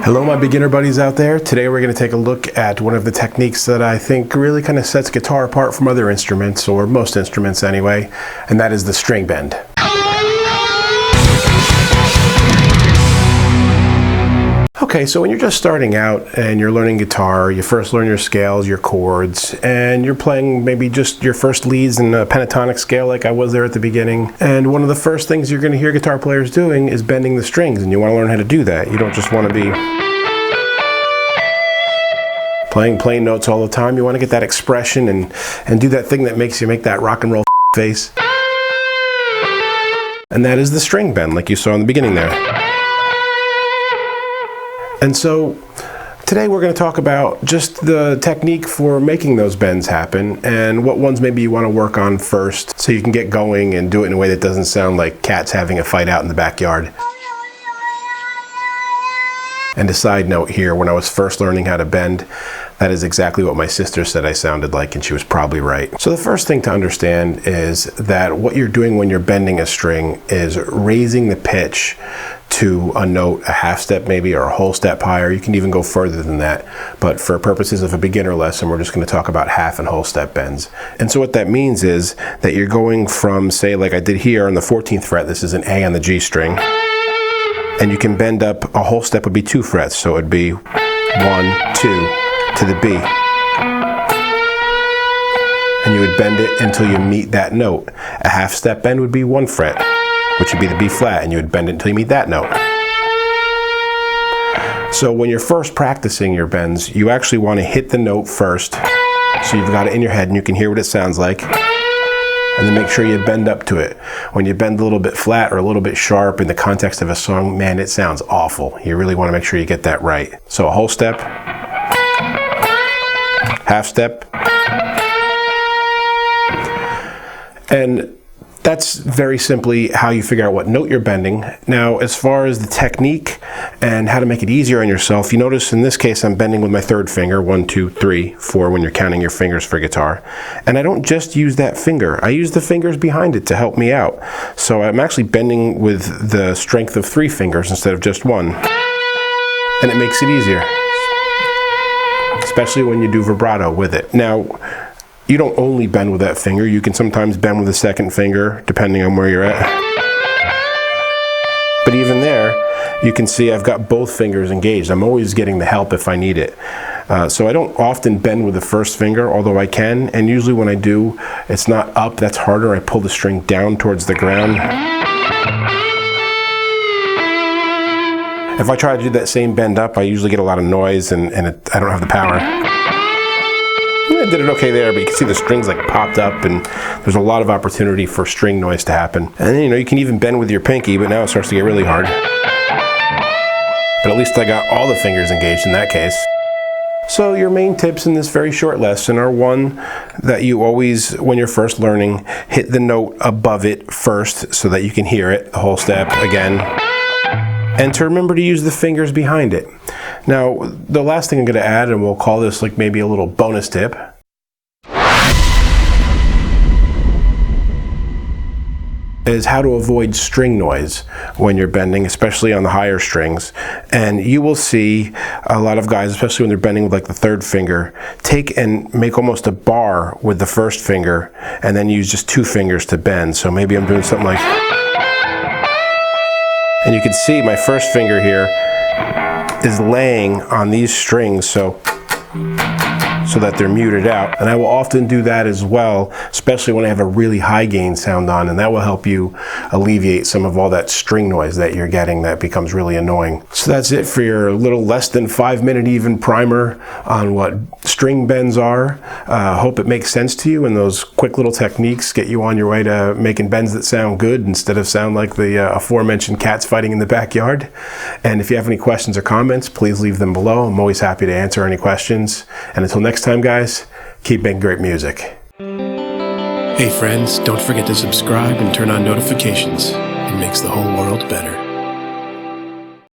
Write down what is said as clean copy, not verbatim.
Hello my beginner buddies out there. Today we're going to take a look at one of the techniques that I think really kind of sets guitar apart from other instruments, or most instruments anyway, and that is the string bend. Okay, so when you're just starting out and you're learning guitar, you first learn your scales, your chords, and you're playing maybe just your first leads in a pentatonic scale like I was there at the beginning. And one of the first things you're going to hear guitar players doing is bending the strings, and you want to learn how to do that. You don't just want to be playing plain notes all the time. You want to get that expression and do that thing that makes you make that rock and roll face. And that is the string bend, like you saw in the beginning there. And so today we're going to talk about just the technique for making those bends happen and what ones maybe you want to work on first so you can get going and do it in a way that doesn't sound like cats having a fight out in the backyard. And a side note here, when I was first learning how to bend, that is exactly what my sister said I sounded like, and she was probably right. So the first thing to understand is that what you're doing when you're bending a string is raising the pitch to a note, a half step maybe, or a whole step higher. You can even go further than that, but for purposes of a beginner lesson, we're just going to talk about half and whole step bends. And so what that means is that you're going from, say, like I did here on the 14th fret, this is an A on the G string, and you can bend up, a whole step would be 2 frets, so it'd be 1, 2 to the B. And you would bend it until you meet that note. A half step bend would be 1 fret, which would be the B flat, and you would bend it until you meet that note. So when you're first practicing your bends, you actually want to hit the note first, so you've got it in your head and you can hear what it sounds like, and then make sure you bend up to it. When you bend a little bit flat or a little bit sharp in the context of a song, man, it sounds awful. You really want to make sure you get that right. So a whole step, half step, and that's very simply how you figure out what note you're bending. Now, as far as the technique and how to make it easier on yourself, you notice in this case I'm bending with my third finger, 1, 2, 3, 4 when you're counting your fingers for guitar. And I don't just use that finger, I use the fingers behind it to help me out. So I'm actually bending with the strength of 3 fingers instead of just 1. And it makes it easier, especially when you do vibrato with it. Now, you don't only bend with that finger, you can sometimes bend with the second finger, depending on where you're at. But even there, you can see I've got both fingers engaged. I'm always getting the help if I need it. So I don't often bend with the first finger, although I can, and usually when I do, it's not up, that's harder. I pull the string down towards the ground. If I try to do that same bend up, I usually get a lot of noise and I don't have the power. I did it okay there, but you can see the strings like popped up, and there's a lot of opportunity for string noise to happen. And you know, you can even bend with your pinky, but now it starts to get really hard. But at least I got all the fingers engaged in that case. So your main tips in this very short lesson are, one, that you always, when you're first learning, hit the note above it first so that you can hear it, the whole step again. And to remember to use the fingers behind it. Now, the last thing I'm going to add, and we'll call this like maybe a little bonus tip, is how to avoid string noise when you're bending, especially on the higher strings. And you will see a lot of guys, especially when they're bending with like the third finger, take and make almost a bar with the first finger and then use just 2 fingers to bend. So maybe I'm doing something like, and you can see my first finger here is laying on these strings so that they're muted out. And I will often do that as well, especially when I have a really high gain sound on, and that will help you alleviate some of all that string noise that you're getting that becomes really annoying. So that's it for your little less than 5-minute even primer on what string bends are. Hope it makes sense to you, and those quick little techniques get you on your way to making bends that sound good instead of sound like the aforementioned cats fighting in the backyard. And if you have any questions or comments, please leave them below. I'm always happy to answer any questions. And until next time, guys, keep making great music. Hey friends, don't forget to subscribe and turn on notifications. It makes the whole world better.